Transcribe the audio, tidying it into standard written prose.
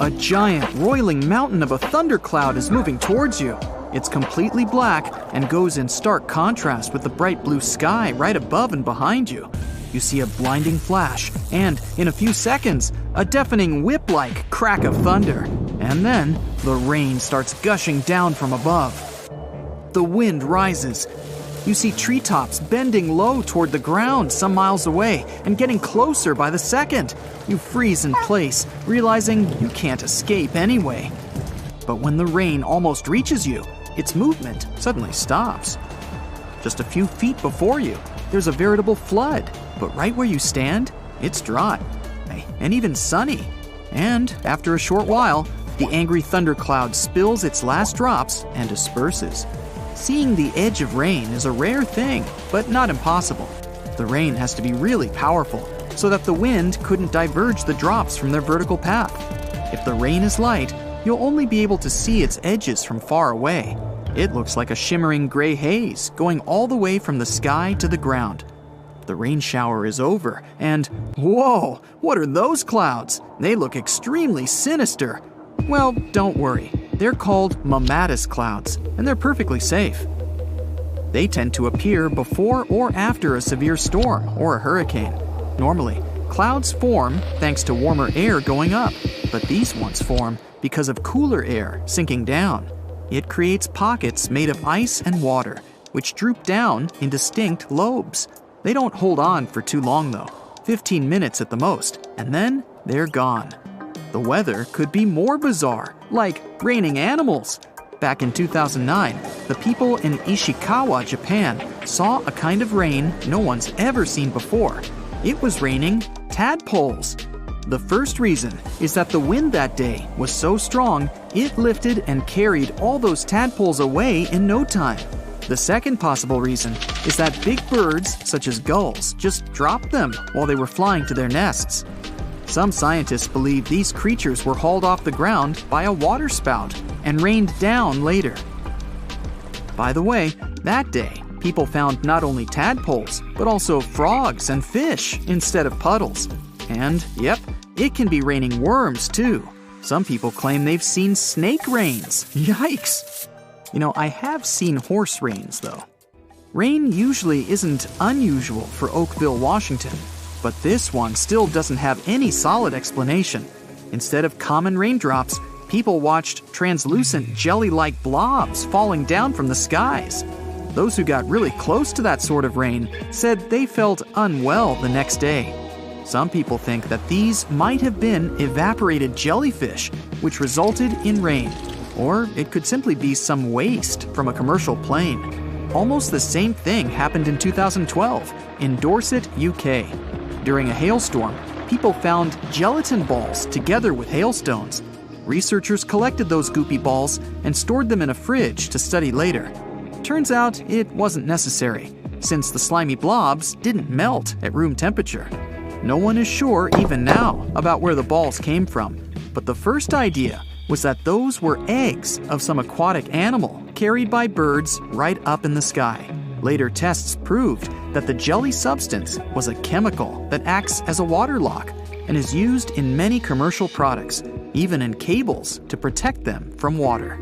A giant, roiling mountain of a thundercloud is moving towards you. It's completely black and goes in stark contrast with the bright blue sky right above and behind you. You see a blinding flash, and in a few seconds, a deafening whip-like crack of thunder. And then, the rain starts gushing down from above. The wind rises. You see treetops bending low toward the ground some miles away and getting closer by the second. You freeze in place, realizing you can't escape anyway. But when the rain almost reaches you, its movement suddenly stops. Just a few feet before you, there's a veritable flood, but right where you stand, it's dry and even sunny. And after a short while, the angry thundercloud spills its last drops and disperses. Seeing the edge of rain is a rare thing, but not impossible. The rain has to be really powerful so that the wind couldn't diverge the drops from their vertical path. If the rain is light, you'll only be able to see its edges from far away. It looks like a shimmering gray haze going all the way from the sky to the ground. The rain shower is over, and whoa, what are those clouds? They look extremely sinister. Well, don't worry. They're called mammatus clouds, and they're perfectly safe. They tend to appear before or after a severe storm or a hurricane. Normally, clouds form thanks to warmer air going up, but these ones form because of cooler air sinking down. It creates pockets made of ice and water, which droop down in distinct lobes. They don't hold on for too long though, 15 minutes at the most, and then they're gone. The weather could be more bizarre, like raining animals. Back in 2009, the people in Ishikawa, Japan, saw a kind of rain no one's ever seen before. It was raining tadpoles. The first reason is that the wind that day was so strong, it lifted and carried all those tadpoles away in no time. The second possible reason is that big birds, such as gulls, just dropped them while they were flying to their nests. Some scientists believe these creatures were hauled off the ground by a waterspout and rained down later. By the way, that day, people found not only tadpoles, but also frogs and fish instead of puddles. And, yep, it can be raining worms too. Some people claim they've seen snake rains. Yikes! I have seen horse rains though. Rain usually isn't unusual for Oakville, Washington. But this one still doesn't have any solid explanation. Instead of common raindrops, people watched translucent jelly-like blobs falling down from the skies. Those who got really close to that sort of rain said they felt unwell the next day. Some people think that these might have been evaporated jellyfish, which resulted in rain. Or it could simply be some waste from a commercial plane. Almost the same thing happened in 2012 in Dorset, UK. During a hailstorm, people found gelatin balls together with hailstones. Researchers collected those goopy balls and stored them in a fridge to study later. Turns out it wasn't necessary, since the slimy blobs didn't melt at room temperature. No one is sure even now about where the balls came from, but the first idea was that those were eggs of some aquatic animal carried by birds right up in the sky. Later tests proved that the jelly substance was a chemical that acts as a water lock and is used in many commercial products, even in cables, to protect them from water.